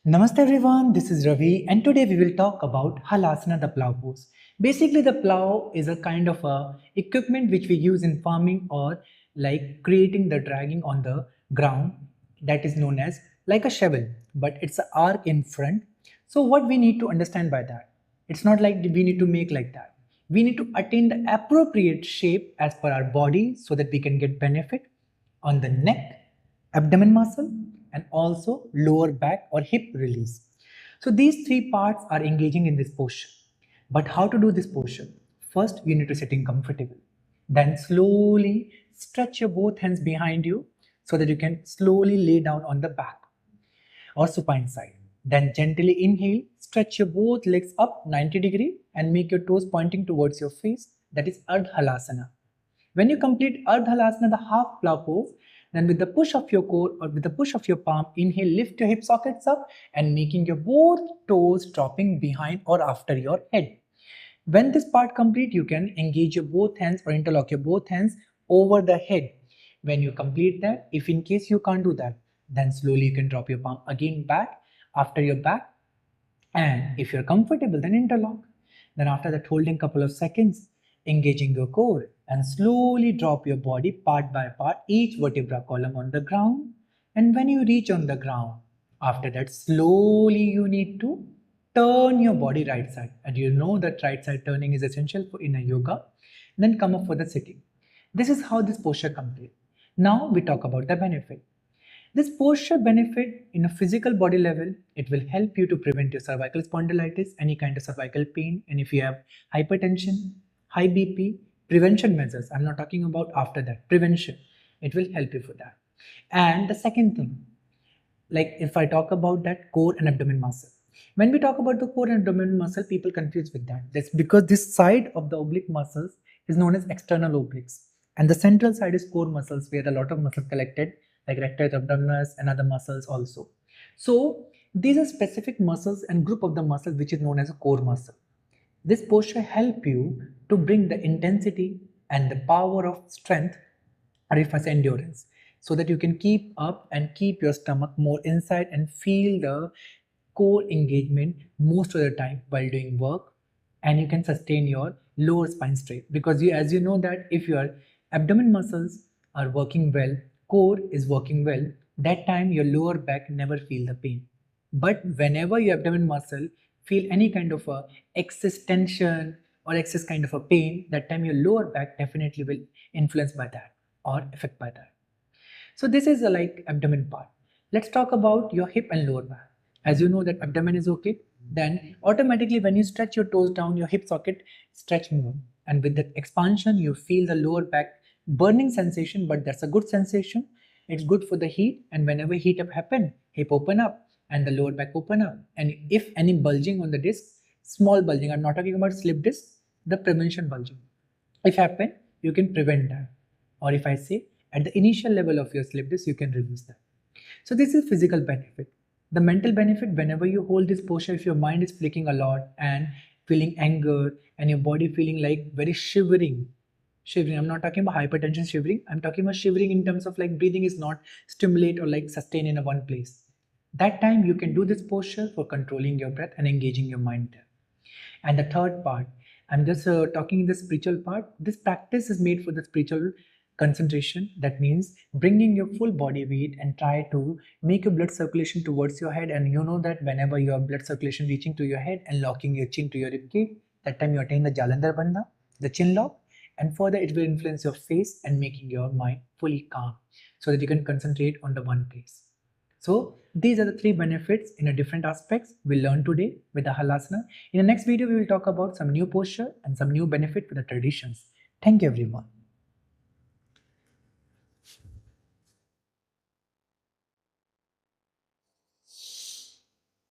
Namaste everyone, this is Ravi and today we will talk about Halasana, the plow pose. Basically the plow is a kind of a equipment which we use in farming or like creating the dragging on the ground that is known as like a shovel, but it's an arc in front. So what we need to understand by that? It's not like we need to make like that. We need to attain the appropriate shape as per our body so that we can get benefit on the neck, abdomen muscle, and also lower back or hip release. So these three parts are engaging in this posture. But how to do this posture? First, you need to sit in comfortable. Then slowly stretch your both hands behind you so that you can slowly lay down on the back or supine side. Then gently inhale, stretch your both legs up 90 degrees and make your toes pointing towards your face. That is Ardha Halasana. When you complete Ardha Halasana, the half plow pose, then with the push of your core or with the push of your palm, inhale, lift your hip sockets up and making your both toes dropping behind or after your head. When this part complete, you can engage your both hands or interlock your both hands over the head. When you complete that, if in case you can't do that, then slowly you can drop your palm again back after your back. And if you're comfortable, then interlock. Then after that, holding couple of seconds, engaging your core and slowly drop your body part by part, each vertebra column on the ground. And when you reach on the ground, after that, slowly you need to turn your body right side. And you know that right side turning is essential for in a yoga. Then come up for the sitting. This is how this posture complete. Now we talk about the benefit. This posture benefit in a physical body level, it will help you to prevent your cervical spondylitis, any kind of cervical pain, and if you have hypertension, high BP, prevention measures. I'm not talking about after that, prevention. It will help you for that. And the second thing, like if I talk about that core and abdomen muscle. When we talk about the core and abdomen muscle, people confuse with that. That's because this side of the oblique muscles is known as external obliques. And the central side is core muscles where a lot of muscles collected like rectus abdominis and other muscles also. So these are specific muscles and group of the muscles which is known as a core muscle. This posture help you to bring the intensity and the power of strength or if I say endurance so that you can keep up and keep your stomach more inside and feel the core engagement most of the time while doing work, and you can sustain your lower spine straight because as you know that if your abdomen muscles are working well, core is working well, that time your lower back never feel the pain. But whenever your abdomen muscle feel any kind of a excess tension or excess kind of a pain, that time your lower back definitely will influence by that or affect by that. So this is a like abdomen part. Let's talk about your hip and lower back. As you know that abdomen is okay, then automatically when you stretch your toes down, your hip socket stretch more. And with that expansion, you feel the lower back burning sensation, but that's a good sensation. It's good for the heat, and whenever heat up happen, hip open up and the lower back open up. And if any bulging on the disc, small bulging, I'm not talking about slip disc, the prevention bulging. If happen, you can prevent that. Or if I say at the initial level of your slip disc, you can reduce that. So this is physical benefit. The mental benefit, whenever you hold this posture, if your mind is flicking a lot and feeling anger and your body feeling like very shivering, I'm not talking about hypertension shivering, I'm talking about shivering in terms of like breathing is not stimulate or like sustain in a one place. That time you can do this posture for controlling your breath and engaging your mind there. And the third part, I'm just talking in the spiritual part. This practice is made for the spiritual concentration. That means bringing your full body weight and try to make your blood circulation towards your head. And you know that whenever your blood circulation reaching to your head and locking your chin to your ribcage, that time you attain the Jalandhar Bandha, the chin lock. And further it will influence your face and making your mind fully calm so that you can concentrate on the one place. So these are the three benefits in a different aspects we learned today with the Halasana. In the next video, we will talk about some new posture and some new benefit for the traditions. Thank you everyone.